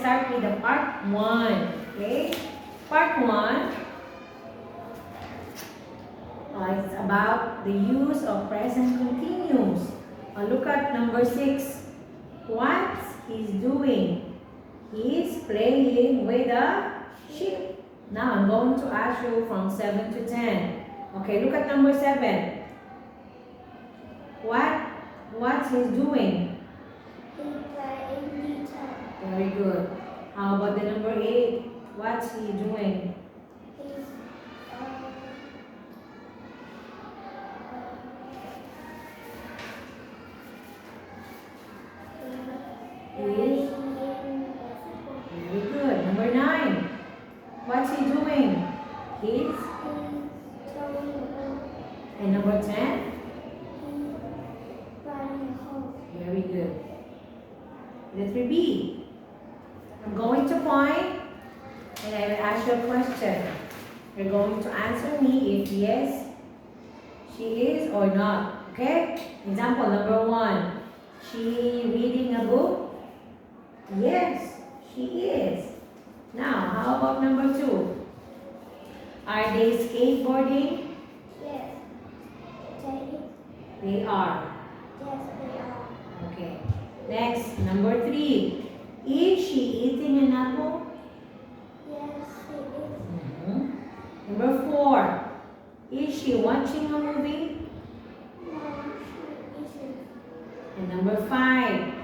start with the part 1. Okay? Part 1 is about the use of present continuous. Look at number 6. What he's doing? He's playing with a sheep. Now I'm going to ask you from 7 to 10. Okay, look at number 7. What he's doing? He's playing guitar. Very good. How about the number 8? What's he doing? He's Is very good. Number 9. What's he doing? He's and number 10. Very good. Letter B. I'm going to point and I will ask you a question. You're going to answer me if yes, she is or not. Okay? Example number 1. She reading a book? Yes, she is. Now, how about number 2? Are they skateboarding? Yes. They are. Yes, they are. Okay. Next, number 3. Is she eating an apple? Yes, she is. Number 4. Is she watching a movie? No, she isn't. And number 5.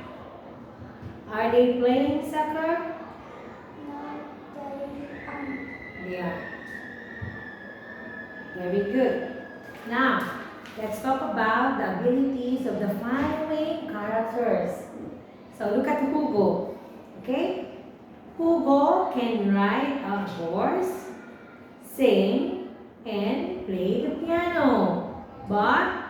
Are they playing soccer? No, they aren't. They are. Very good. Now, let's talk about the abilities of the following characters. So look at Hugo. Okay? Hugo can ride a horse, sing, and play the piano. But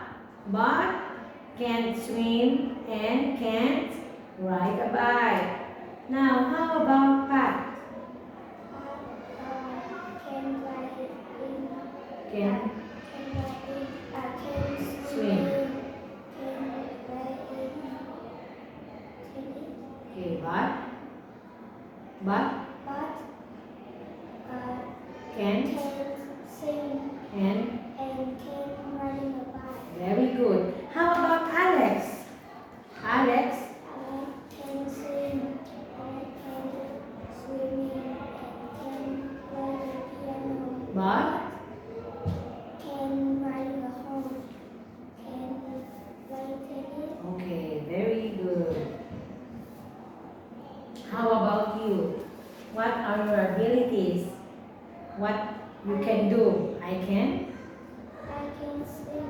can't swim and can't ride a bike. Now, how about Pat? Can ride Can can swim. Can ride Okay, but can't can sing and and can ride a bike. very good. How about Alex? Alex Can sing and can swim and can play the piano. but Can ride a horse. Can play tennis. okay, very good. How about you? What are your abilities? What you can do? I can. I can swim.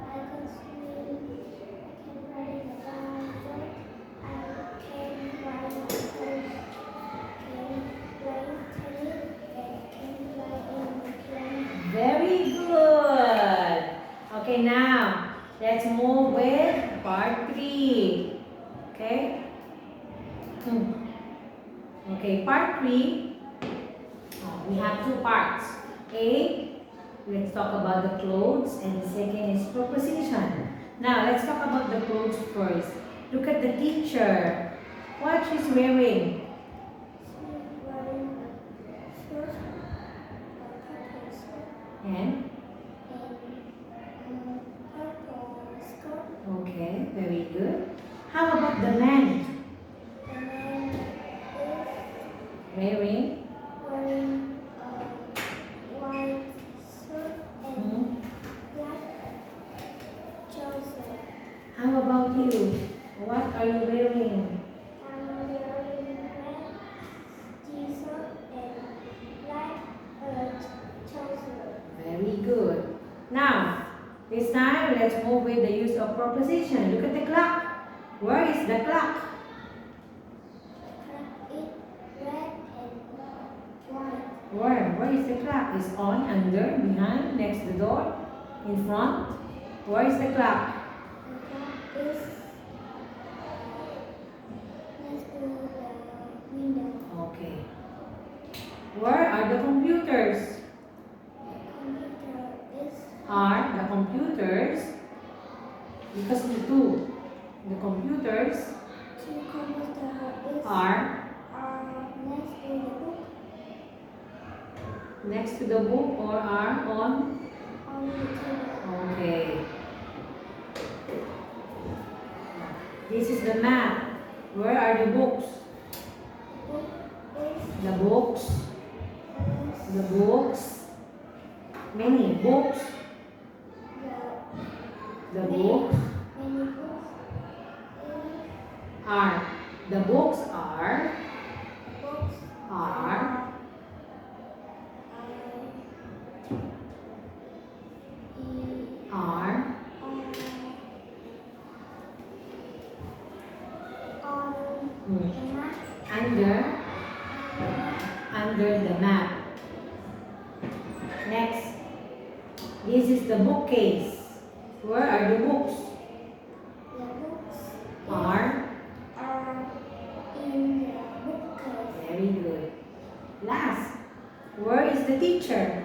I can swim. I can ride a bike. I can ride a horse. Can play tennis. And can play in the piano. Very good. Okay, now let's move with part 3. Okay? Okay, part 3. We have 2 parts. A, let's talk about the clothes, and the second is proposition. Now, let's talk about the clothes first. Look at the teacher. What she's wearing? She's wearing a shirt, a purple shirt, And and purple skirt. okay, very good. How about the man? The man is Wearing wearing a white shirt and black trousers. how about you? What are you wearing? I'm wearing red t-shirt and black trousers. Very good. Now, this time, let's move with the use of proposition. Look at the clock. Where is the clock? It's red and white. Where? Where is the clock? It's on, under, behind, next the door, in front. Where is the clock? The clock is next to the window. Okay. Where are the computers? The computer is Are the computers, because the two, the computers two computers are are next to the book, Next to the book or are on? on the table. Okay. This is the map. Where are the books? Book is The books. The books. Many books. The books many books are. The books are. books Are. Are. Under. Under the map. Next. This is the bookcase. Where are the books? The books Are. are in the bookcase. Very good. Last. Where is the teacher?